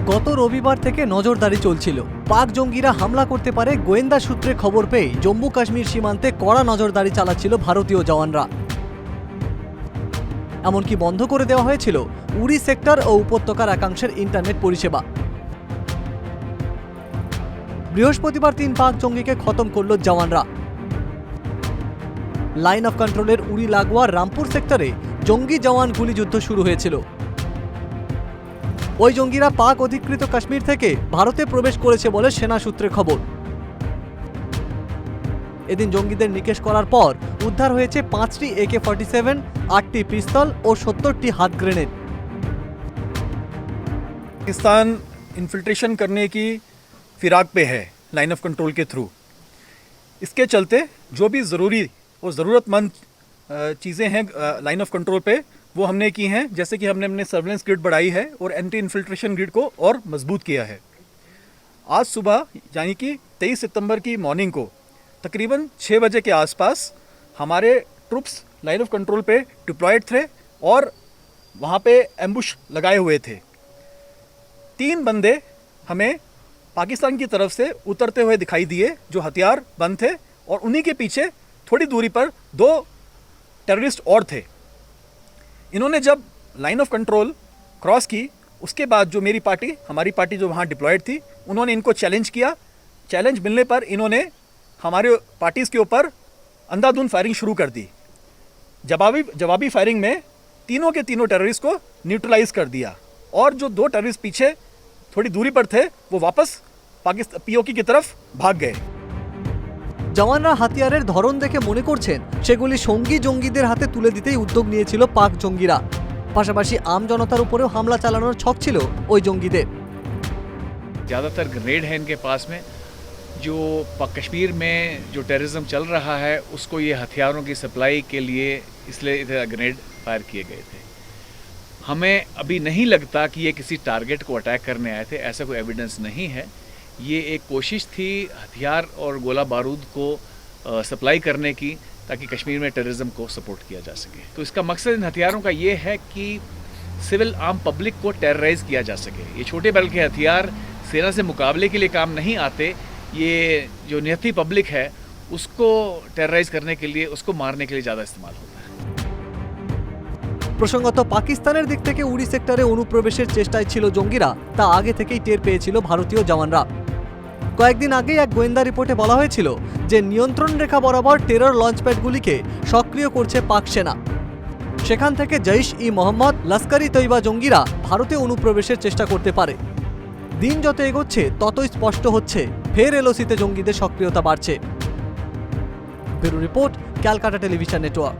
গত রবিবার থেকে নজরদারি চলছিল। পাক জঙ্গিরা হামলা করতে পারে গোয়েন্দা সূত্রে খবর পেয়ে জম্মু কাশ্মীর সীমান্তে কড়া নজরদারি চালাচ্ছিল ভারতীয় জওয়ানরা। এমনকি বন্ধ করে দেওয়া হয়েছিল উরি সেক্টর ও উপত্যকার একাংশের ইন্টারনেট পরিষেবা। বৃহস্পতিবার 3 পাক জঙ্গিকে খতম করল জওয়ানরা। লাইন অফ কন্ট্রোলের উরি লাগোয়া রামপুর সেক্টরে জঙ্গি জওয়ান গুলিযুদ্ধ শুরু হয়েছিল। ওই জঙ্গিরা পাক অধিকৃত কাশ্মীর থেকে ভারতে প্রবেশ করেছে বলে সেনা সূত্রে খবর। এদিন জঙ্গিদের নিকেশ করার পর উদ্ধার হয়েছে 5টি AK-47, 8টি পিস্তল ও 70টি হাত গ্রেনেড। पाकिस्तान इन्फिल्ट्रेशन करने की फिराक पे है लाइन ऑफ कंट्रोल के थ्रू। इसके चलते जो भी ज़रूरी और ज़रूरतमंद चीज़ें हैं लाइन ऑफ कंट्रोल पे वो हमने की हैं, जैसे कि हमने अपने सर्वेलेंस ग्रिड बढ़ाई है और एंटी इन्फिल्ट्रेशन ग्रिड को और मजबूत किया है। आज सुबह यानी कि 23 सितंबर की मॉर्निंग को तकरीबन 6 बजे के आसपास हमारे ट्रुप्स लाइन ऑफ कंट्रोल पे डिप्लॉयड थे और वहाँ पे एम्बुश लगाए हुए थे। 3 बंदे हमें पाकिस्तान की तरफ से उतरते हुए दिखाई दिए जो हथियार बंद थे, और उन्हीं के पीछे थोड़ी दूरी पर 2 टेररिस्ट और थे। इन्होंने जब लाइन ऑफ कंट्रोल क्रॉस की उसके बाद जो हमारी पार्टी जो वहाँ डिप्लॉयड थी, उन्होंने इनको चैलेंज किया। चैलेंज मिलने पर इन्होंने हमारे पार्टीज़ के ऊपर अंधाधुंध फायरिंग शुरू कर दी। जवाबी फायरिंग में तीनों के तीनों टेररिस्ट को न्यूट्रलाइज कर दिया, और जो 2 टेररिस्ट पीछे थोड़ी दूरी पर थे वो वापस पाकिस्तान POK की तरफ भाग गए। জওয়ানরা হাতিয়ারের ধরন দেখে মনে করছেন সেগুলি সঙ্গী জঙ্গিদের হাতে তুলে দিতেই উদ্যোগ নিয়েছিল পাক জঙ্গিরা। পাশাপাশি আম জনতার উপরেও হামলা চালানোর ছক ছিল ওই জঙ্গিদের। ज़्यादातर ग्रेनेड है इनके पास में। जो कश्मीर में जो टेररिज्म चल रहा है उसको ये हथियारों की सप्लाई के लिए इसलिए ग्रेनेड फायर किए गए थे। हमें अभी नहीं लगता कि ये किसी टारगेट को अटैक करने आए थे, ऐसा कोई एविडेंस नहीं है। ये एक कोशिश थी हथियार और गोला बारूद को सप्लाई करने की, ताकि कश्मीर में टेररिज्म को सपोर्ट किया जा सके। तो इसका मकसद इन हथियारों का ये है कि सिविल आम पब्लिक को टेरराइज़ किया जा सके। ये छोटे बल के हथियार सेना से मुकाबले के लिए काम नहीं आते। ये जो निहत्थी पब्लिक है उसको टेरराइज़ करने के लिए, उसको मारने के लिए ज़्यादा इस्तेमाल होता है। প্রসঙ্গত পাকিস্তানের দিক থেকে উরি সেক্টরে অনুপ্রবেশের চেষ্টায় ছিল জঙ্গিরা, তা আগে থেকেই টের পেয়েছিল ভারতীয় জওয়ানরা। কয়েকদিন আগে এক গোয়েন্দা রিপোর্টে বলা হয়েছিল যে নিয়ন্ত্রণ রেখা বরাবর টেরর লঞ্চপ্যাডগুলিকে সক্রিয় করছে পাক সেনা। সেখান থেকে জৈশ-ই-মোহাম্মদ, লস্কর-ই তৈবা জঙ্গিরা ভারতে অনুপ্রবেশের চেষ্টা করতে পারে। দিন যত এগোচ্ছে ততই স্পষ্ট হচ্ছে ফের LOC-তে জঙ্গিদের সক্রিয়তা বাড়ছে। Bureau report, Calcutta television network.